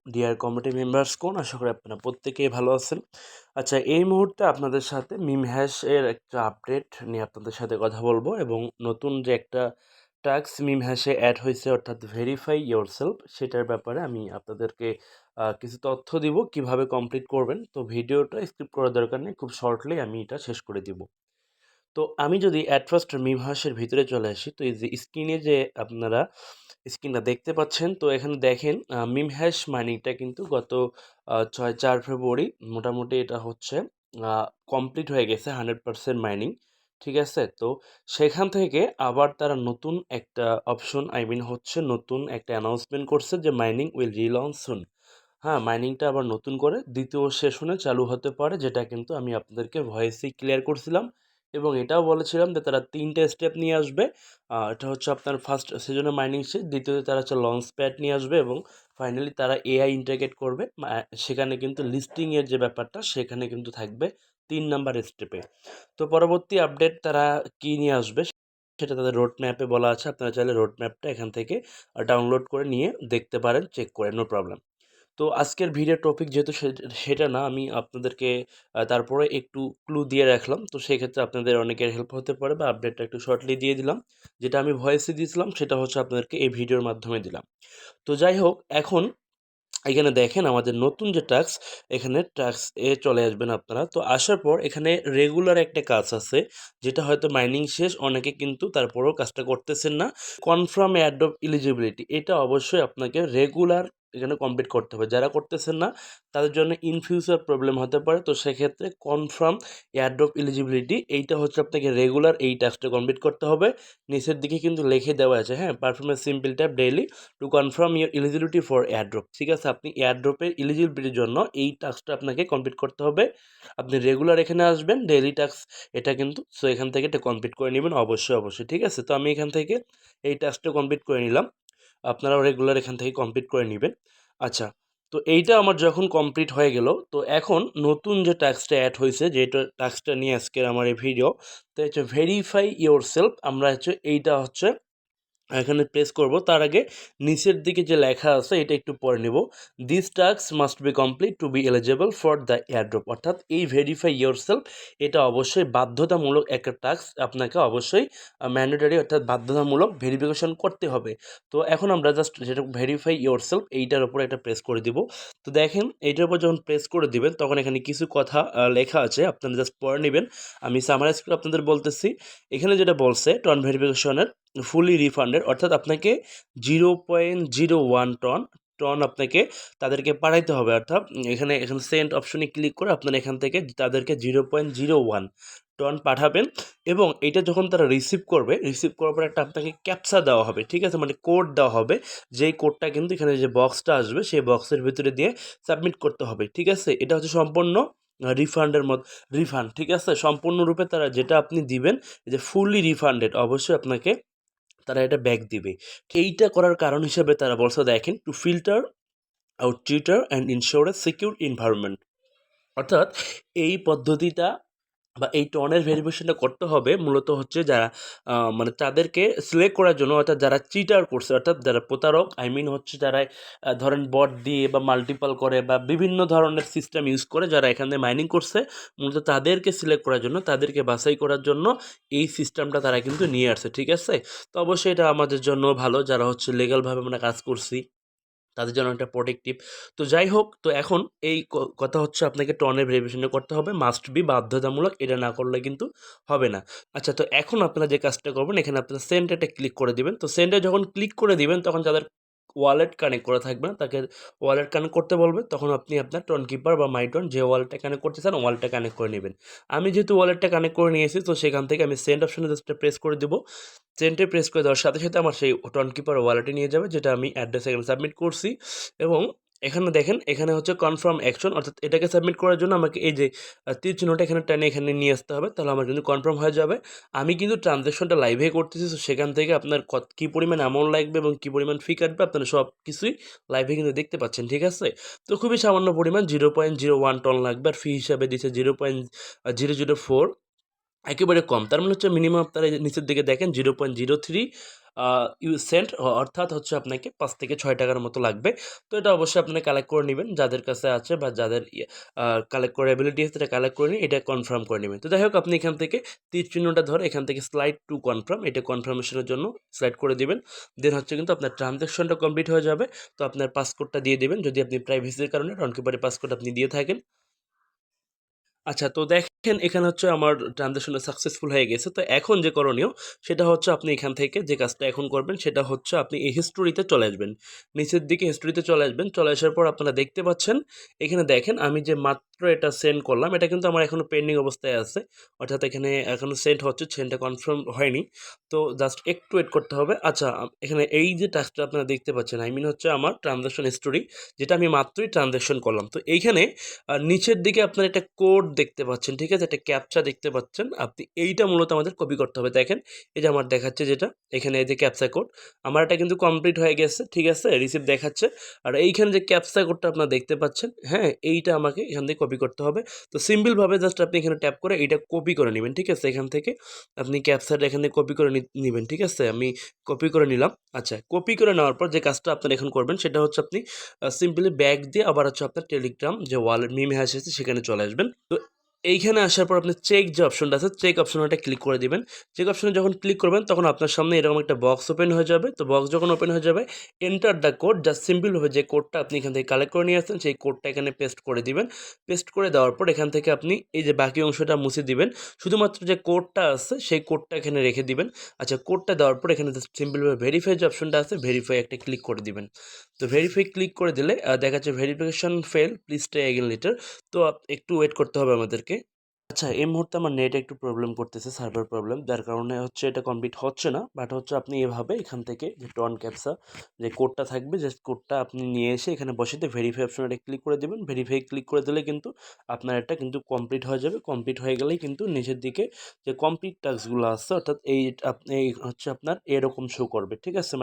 Deer committee members কোন আশা করি আপনারা প্রত্যেকেই ভালো আছেন। আচ্ছা, এই মুহূর্তে আপনাদের সাথে মিম হ্যাশ এর একটা আপডেট নিয়ে আপনাদের সাথে কথা বলবো এবং নতুন যে একটা টাস্ক মিম হ্যাশে অ্যাড হয়েছে অর্থাৎ ভেরিফাই ইয়োরসেলফ সেটার ব্যাপারে আমি আপনাদেরকে কিছু তথ্য দিব কিভাবে কমপ্লিট করবেন। তো ভিডিওটা স্কিপ করার দরকার নেই, খুব শর্টলি আমি এটা শেষ করে দিব। তো আমি যদি অ্যাট ফার্স্ট মিম হ্যাশের ভিতরে চলে আসি, তো এই যে স্ক্রিনে যে আপনারা স্ক্রিনটা দেখতে পাচ্ছেন, তো এখানে দেখেন মিম হ্যাশ মাইনিংটা কিন্তু গত 4 ফেব্রুয়ারি মোটামুটি এটা হচ্ছে কমপ্লিট হয়ে গেছে 100% মাইনিং। ঠিক আছে? তো সেখান থেকে আবার তারা নতুন একটা অপশন হচ্ছে নতুন একটা অ্যানাউন্সমেন্ট করছে যে মাইনিং উইল রিলঞ্চ সুন। হ্যাঁ, মাইনিংটা আবার নতুন করে ২য় সেশনে চালু হতে পারে, যেটা কিন্তু আমি আপনাদেরকে ভয়েসেই ক্লিয়ার করছিলাম এবং এটাও বলেছিলাম যে তারা ৩ টে স্টেপ নিয়ে আসবে। এটা হচ্ছে আপনার ফার্স্ট সেজনে মাইনিং শেষ, দ্বিতীয়তে তারা হচ্ছে লঞ্চ প্যাড নিয়ে আসবে এবং ফাইনালি তারা এআই ইন্টিগ্রেট করবে। সেখানে কিন্তু লিস্টিংয়ের যে ব্যাপারটা সেখানে কিন্তু থাকবে ৩ নাম্বার স্টেপে। তো পরবর্তী আপডেট তারা কি নিয়ে আসবে সেটা তাদের রোড ম্যাপে বলা আছে। আপনারা চাইলে রোড ম্যাপটা এখান থেকে ডাউনলোড করে নিয়ে দেখতে পারেন, চেক করে, নো প্রবলেম। তো আজকের ভিডিওর টপিক যেহেতু সেটা না, আমি আপনাদেরকে তারপরে একটু ক্লু দিয়ে রাখলাম। তো সেক্ষেত্রে আপনাদের অনেকের হেল্প হতে পারে বা আপডেটটা একটু শর্টলি দিয়ে দিলাম। যেটা আমি ভয়েসে দিয়েছিলাম সেটা হচ্ছে আপনাদেরকে এই ভিডিওর মাধ্যমে দিলাম। তো যাই হোক, এখন এখানে দেখেন আমাদের নতুন যে টাস্ক, এখানে টাস্ক এ চলে আসবেন আপনারা। তো আসার পর এখানে রেগুলার একটা কাজ আছে, যেটা হয়তো মাইনিং শেষ, অনেকে কিন্তু তারপরেও কাজটা করতেছেন না। কনফার্ম অ্যাডব এলিজিবিলিটি, এটা অবশ্যই আপনাকে রেগুলার এখানে কমপ্লিট করতে হবে। যারা করতেছেন না তাদের জন্য ইন ফিউচার প্রবলেম হতে পারে। তো সেক্ষেত্রে কনফার্ম অ্যাডব এলিজিবিলিটি, এইটা হচ্ছে আপনাকে রেগুলার এই টাস্কটা কমপ্লিট করতে হবে। নিচের দিকে কিন্তু লিখে দেওয়া আছে, হ্যাঁ, performance simple tap daily to confirm your eligibility for airdrop. ঠিক আছে, আপনি এয়ারড্রপের এলিজিবিলিটির জন্য এই টাস্কটা আপনাকে কমপ্লিট করতে হবে। আপনি রেগুলার এখানে আসবেন, ডেইলি টাস্ক এটা কিন্তু, সো এখান থেকে এটা কমপ্লিট করে নেবেন অবশ্যই অবশ্যই। ঠিক আছে, তো আমি এখান থেকে এই টাস্কটা কমপ্লিট করে নিলাম, আপনারাও রেগুলার এখান থেকে কমপ্লিট করে নেবেন। আচ্ছা, তো এইটা আমার যখন কমপ্লিট হয়ে গেল, তো এখন নতুন যে টাস্কটা অ্যাড হয়েছে, যেটা টাস্কটা নিয়ে আজকের আমার এই ভিডিও, তো হচ্ছে ভেরিফাই ইয়োর সেলফ। আমরা হচ্ছে এইটা হচ্ছে এখানে প্রেস করব। তার আগে নিচের দিকে যে লেখা আছে এটা একটু পড়ে নেব। This task must be complete to be eligible for the airdrop. অর্থাৎ এই ভেরিফাই ইয়োরসেলফ এটা অবশ্যই বাধ্যতামূলক একটা টাস্ক, আপনাকে অবশ্যই ম্যান্ডেটরি অর্থাৎ বাধ্যতামূলক ভেরিফিকেশন করতে হবে। তো এখন আমরা জাস্ট যেটা ভেরিফাই ইয়োরসেলফ এইটার উপরে একটা প্রেস করে দিব। তো দেখেন এইটার উপর যখন প্রেস করে দিবেন তখন এখানে কিছু কথা লেখা আছে, আপনারা জাস্ট পড়ে নেবেন। আমি সামারাইজ করে আপনাদের বলতেছি। এখানে যেটা বলছে টন ভেরিফিকেশনের ফুলি রিফান্ডেড, অর্থাৎ আপনাকে 0.01 টন টন আপনাকে তাদেরকে পাঠাইতে হবে। অর্থাৎ এখানে এখানে সেন্ড অপশনে ক্লিক করে আপনারা এখান থেকে তাদেরকে 0.01 টন পাঠাবেন এবং এটা যখন তারা রিসিভ করবে, রিসিভ করার পর একটা আপনাকে ক্যাপচা দেওয়া হবে। ঠিক আছে, মানে কোড দেওয়া হবে, যেই কোডটা কিন্তু এখানে যে বক্সটা আসবে সেই বক্সের ভিতরে দিয়ে সাবমিট করতে হবে। ঠিক আছে, এটা হচ্ছে সম্পূর্ণ রিফান্ডের মতো রিফান্ড। ঠিক আছে, সম্পূর্ণরূপে তারা যেটা আপনি দিবেন যে ফুললি রিফান্ডেড, অবশ্যই আপনাকে তারা এটা ব্যাক দিবে। এইটা করার কারণ হিসেবে তারা বলছে, দেখেন, two filter out cheater and ensure A secure environment. অর্থাৎ এই পদ্ধতিটা বা এই টনের ভেরিফিকেশনটা করতে হবে মূলত হচ্ছে যারা মানে তাদেরকে সিলেক্ট করার জন্য, অর্থাৎ যারা চিটার করছে, অর্থাৎ যারা প্রতারক, হচ্ছে যারা ধরেন বট দিয়ে বা মাল্টিপল করে বা বিভিন্ন ধরনের সিস্টেম ইউজ করে যারা এখানে মাইনিং করছে, মূলত তাদেরকে সিলেক্ট করার জন্য, তাদেরকে বাছাই করার জন্য এই সিস্টেমটা তারা কিন্তু নিয়ে আসছে। ঠিক আছে, তো অবশ্যই এটা আমাদের জন্য ভালো, যারা হচ্ছে লিগ্যালভাবে আমরা কাজ করছি তাদের জন্য একটা প্রোটেক্টিভ। তো যাই হোক, তো এখন এই কথা হচ্ছে আপনাকে টনের ভেরিফিকেশনটা করতে হবে, মাস্ট বি বাধ্যতামূলক, এটা না করলে কিন্তু হবে না। আচ্ছা, তো এখন আপনারা যে কাজটা করবেন, এখানে আপনারা সেন্ড এটা ক্লিক করে দিবেন। তো সেন্ডে যখন ক্লিক করে দিবেন তখন যাদের ওয়ালেট কানেক্ট করা থাকবে না তাকে ওয়ালেট কানেক্ট করতে বলবে, তখন আপনি আপনার টন কিপার বা মাইটন যে ওয়ালেটটা কানেক্ট করতে চান ওয়ালেটটা কানেক্ট করে নেবেন। আমি যেহেতু ওয়ালেটটা কানেক্ট করে নিয়েছি, তো সেখান থেকে আমি সেন্ড অপশনে জাস্ট প্রেস করে দেবো। সেন্টে প্রেস করে দেওয়ার সাথে সাথে আমার সেই টন কিপার ওয়ালেটে নিয়ে যাবে, যেটা আমি অ্যাড্রেস এখানে সাবমিট করছি। এবং এখানে দেখেন, এখানে হচ্ছে কনফার্ম অ্যাকশন, অর্থাৎ এটাকে সাবমিট করার জন্য আমাকে এই যে তীর চিহ্নটা এখানে টেনে এখানে নিয়ে আসতে হবে, তাহলে আমার কিন্তু কনফার্ম হয়ে যাবে। আমি কিন্তু ট্রানজ্যাকশনটা লাইভে করতেছি, তো সেখান থেকে আপনার কী পরিমাণ অ্যামাউন্ট লাগবে এবং কী পরিমাণ ফি কাটবে আপনারা সব কিছুই লাইভে কিন্তু দেখতে পাচ্ছেন। ঠিক আছে, তো খুবই সামান্য পরিমাণ 0.01 টন লাগবে, আর ফি হিসাবে দিচ্ছে 0.004। একেবারে কম। তার মানে হচ্ছে মিনিমাম আপনারা এই যে নিচের দিকে দেখেন 0.03 সেন্ট, অর্থাৎ হচ্ছে আপনাকে ৫ থেকে ৬ টাকার মতো লাগবে। তো এটা অবশ্যই আপনারা কালেক্ট করে নিবেন। যাদের কাছে আছে বা যাদের কালেক্ট করার এবিলিটি আছে এটা কালেক্ট করে নিয়ে এটা কনফার্ম করে নিবেন। তো যাই হোক আপনি এখান থেকে তীর চিহ্নটা ধরে এখান থেকে স্লাইড টু কনফার্ম, এটা কনফার্মেশনের জন্য স্লাইড করে দিবেন। দেন হচ্ছে কিন্তু আপনার ট্রান্সেকশনটা কমপ্লিট হয়ে যাবে। তো আপনার পাসকোডটা দিয়ে দিবেন যদি আপনি প্রাইভেসির কারণে রনকিপারের পাসকোড আপনি দিয়ে থাকেন। আচ্ছা, তো দেখেন এখানে হচ্ছে আমার ট্রান্সেকশনটা সাকসেসফুল হয়ে গেছে। তো এখন যে করণীয় সেটা হচ্ছে আপনি এখান থেকে যে কাজটা এখন করবেন সেটা হচ্ছে আপনি এই হিস্টোরিতে চলে আসবেন। নিচের দিকে হিস্টোরিতে চলে আসবেন। চলে আসার পর আপনারা দেখতে পাচ্ছেন এখানে দেখেন আমি যে মাত্র এটা সেন্ড করলাম এটা কিন্তু আমার এখনো পেন্ডিং অবস্থায় আছে। অর্থাৎ এখানে এখনো সেন্ড হচ্ছে, সেন্ডটা কনফার্ম হয়নি। তো জাস্ট একটু ওয়েট করতে হবে। আচ্ছা, এখানে এই যে টাস্কটা আপনারা দেখতে পাচ্ছেন আই মিন হচ্ছে আমার ট্রান্সেকশন হিস্টোরি, যেটা আমি মাত্রই ট্রান্সেকশন করলাম। তো এইখানে আর নিচের দিকে আপনারা একটা কোড দেখতে পাচ্ছেন, ঠিক আছে? একটা ক্যাপচা দেখতে পাচ্ছেন। আপনি এইটা মূলত আমাদের কপি করতে হবে। দেখেন, এই যে আমার দেখাচ্ছে যেটা, এখানে এই যে ক্যাপচা কোড। আমার এটা কিন্তু কমপ্লিট হয়ে গেছে, ঠিক আছে? রিসিপ্ট দেখাচ্ছে। আর এইখানে যে ক্যাপচা কোডটা আপনারা দেখতে পাচ্ছেন, হ্যাঁ? এইটা আমাকে এখান থেকে কপি করতে হবে। তো সিম্পলভাবে জাস্ট আপনি এখানে ট্যাপ করে এইটা কপি করে নিবেন, ঠিক আছে? এখান থেকে আপনি ক্যাপচাটা এখান থেকে কপি করে নিবেন, ঠিক আছে? আমি কপি করে নিলাম। আচ্ছা, কপি করে নেওয়ার পর যে কাজটা আপনারা এখন করবেন সেটা হচ্ছে আপনি সিম্পলি ব্যাক দিয়ে আবার হচ্ছে আপনার টেলিগ্রাম যে ওয়ালেট মিম হ্যাশ আছে সেখানে চলে আসবেন। তো এইখানে আসার পর আপনি চেক যে অপশনটা আছে চেক অপশনটা ক্লিক করে দিবেন। চেক অপশনে যখন ক্লিক করবেন তখন আপনার সামনে এরকম একটা বক্স ওপেন হয়ে যাবে। তো বক্স যখন ওপেন হয়ে যাবে এন্টার দ্য কোড, জাস্ট সিম্পলভাবে যে কোডটা আপনি এখান থেকে কালেক্ট করে নিয়ে আসছেন সেই কোডটা এখানে পেস্ট করে দিবেন। পেস্ট করে দেওয়ার পর এখান থেকে আপনি এই যে বাকি অংশটা মুছে দিবেন। শুধুমাত্র যে কোডটা আছে সেই কোডটা এখানে রেখে দিবেন। আচ্ছা, কোডটা দেওয়ার পর এখানে জাস্ট সিম্পলভাবে ভেরিফাই যে অপশনটা আছে ভেরিফাই একটা ক্লিক করে দিবেন। তো ভেরিফাই ক্লিক করে দিলে দেখাচ্ছে verification fail, please try again later. তো একটু ওয়েট করতে হবে আমাদেরকে। আচ্ছা, এই মুহূর্তে আমার নেট একটু প্রবলেম করতেছে, সার্ভার প্রবলেম। যার কারণে হচ্ছে এটা কমপ্লিট হচ্ছে না। বাট হচ্ছে আপনি এভাবে এখান থেকে যে টন ক্যাপচা যে কোডটা থাকবে, জাস্ট কোডটা আপনি নিয়ে এসে এখানে বসিয়ে দিয়ে ভেরিফাই অপশনে এটা ক্লিক করে দিবেন। ভেরিফাই ক্লিক করে দিলে কিন্তু আপনার এটা কিন্তু কমপ্লিট হয়ে যাবে। কমপ্লিট হয়ে গেলেই কিন্তু নিচের দিকে যে কমপ্লিট টাস্কগুলো আছে অর্থাৎ এই আপনি হচ্ছে আপনার এরকম শো করবে। ঠিক আছে?